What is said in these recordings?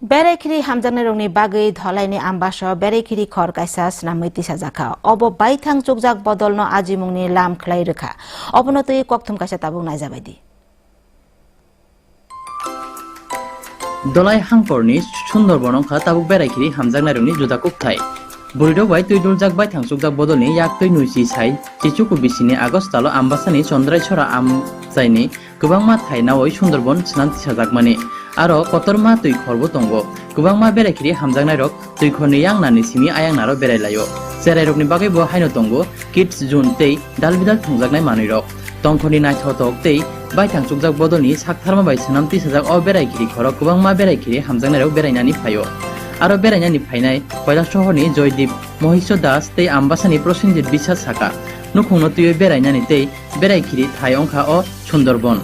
Berekiri hamjangna rongni bagui dholaini ambaso berekiri khor kaisa snamui tisajaka obo baithang chukjak bodolno ajimungni lam khlai rekha obono tui kokthum kaisa tabung naijabaidi Dolai hangporni Sundarban ongkha tabuk berekiri hamjangna rongni juda kokthai Burido bai tui duljak baithang chukjak bodolni yak tui nuisi sai chichuku bisini agostalo ambasani chondrai chora amjaini kubangma thainawoi Sundarban snam tisajakmani aro kotorma tui khorbo tongo kubangma berekiri hamjangnai rok tui khorni yangnani simi ayangnaro berailayo serai rokni bagai bo haino tongo kids june tei dalbidal thungjaknai manui rok tongkhoni naithotok tei baithang chukjak bodolni saktharma bai snam tisajak o berekiri khorok kubangma berekiri hamjangnai rok berainani phaio aro berainani phainai Koilashahar শহরনি Joydeep মহিষ Das tei ambasani Prosenjit Biswas saka nukhungno tui berainani tei berakiri thai ongkha o Sundarban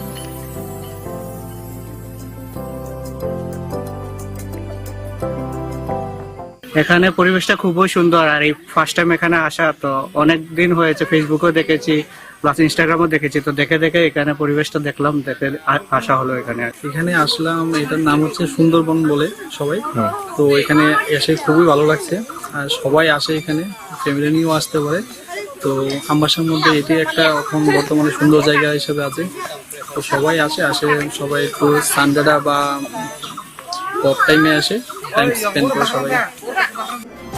এখানে পরিবেশটা খুবই সুন্দর আর এই first time এখানে আসা তো অনেক দিন হয়েছে ফেসবুকেও দেখেছি প্লাস ইনস্টাগ্রামও দেখেছি তো দেখে এখানে পরিবেশটা দেখলাম দেখে আসা হলো এখানে আসলাম এটার নাম হচ্ছে সুন্দরবন বলে সবাই তো এখানে এসে খুবই ভালো লাগছে আর সবাই আসে এখানে ফ্যামিলি নিয়েও আসতে পারে তো আমবাসার মধ্যে এটি একটা এখন বর্তমানে সুন্দর জায়গা হিসেবে আছে তো সবাই আসে সবাই একটু সানডেটা বা অফ টাইমে আসে টাইম স্পেন্ড করে সবাই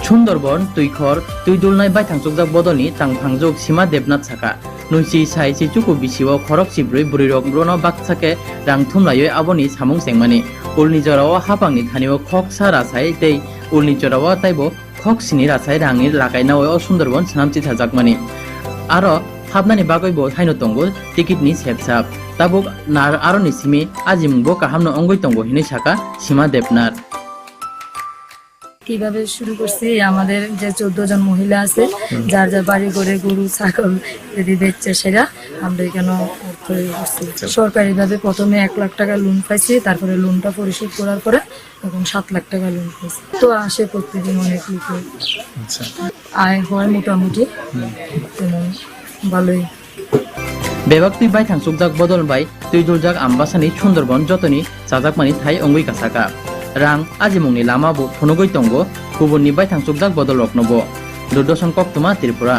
Sundarban tuikhor tuidulnai baithang chukjak bodolni tangphangjok Sima Debnath saka nuisi sai chichuku bisio khorok chibrui burirok brono baksake rang thumlaioi aboni samung sengmani ulni jorao hapangni thanio khok sa rasai tei ulni jorao taibo khok sini rasai rangni lagainawoi o Sundarban snamchi thajakmani aro habnani bagoibo haino tongo tikitni sepsap tabuk nar aroni simi ajimungbo kahamno ongoi tongo hinai saka Sima Debnath কিভাবে শুরু করছি আমাদের যে 14 জন মহিলা আছে যার যার বাড়ি করে গরু ছাগল যদি বেচছে সেটা আমরা এখানে সরকারিভাবে প্রথমে 1 লাখ টাকা লোন পাইছি তারপরে লোনটা পরিশোধ করার পরে এখন 7 লাখ টাকা লোন পাইছি তো আসে প্রতিদিন অনেক লোক আয় হয় মোটামুটি ভালোই Bebakti baithang chukjak bodol bai tuiduljak ambasani Sundarban jotoni chajakmani thai ongoi kasaka rang ajimungni lama bo phonogoi tongo kubunni baithang chukjak bodol roknobo Durdoshan Koktuma Tripura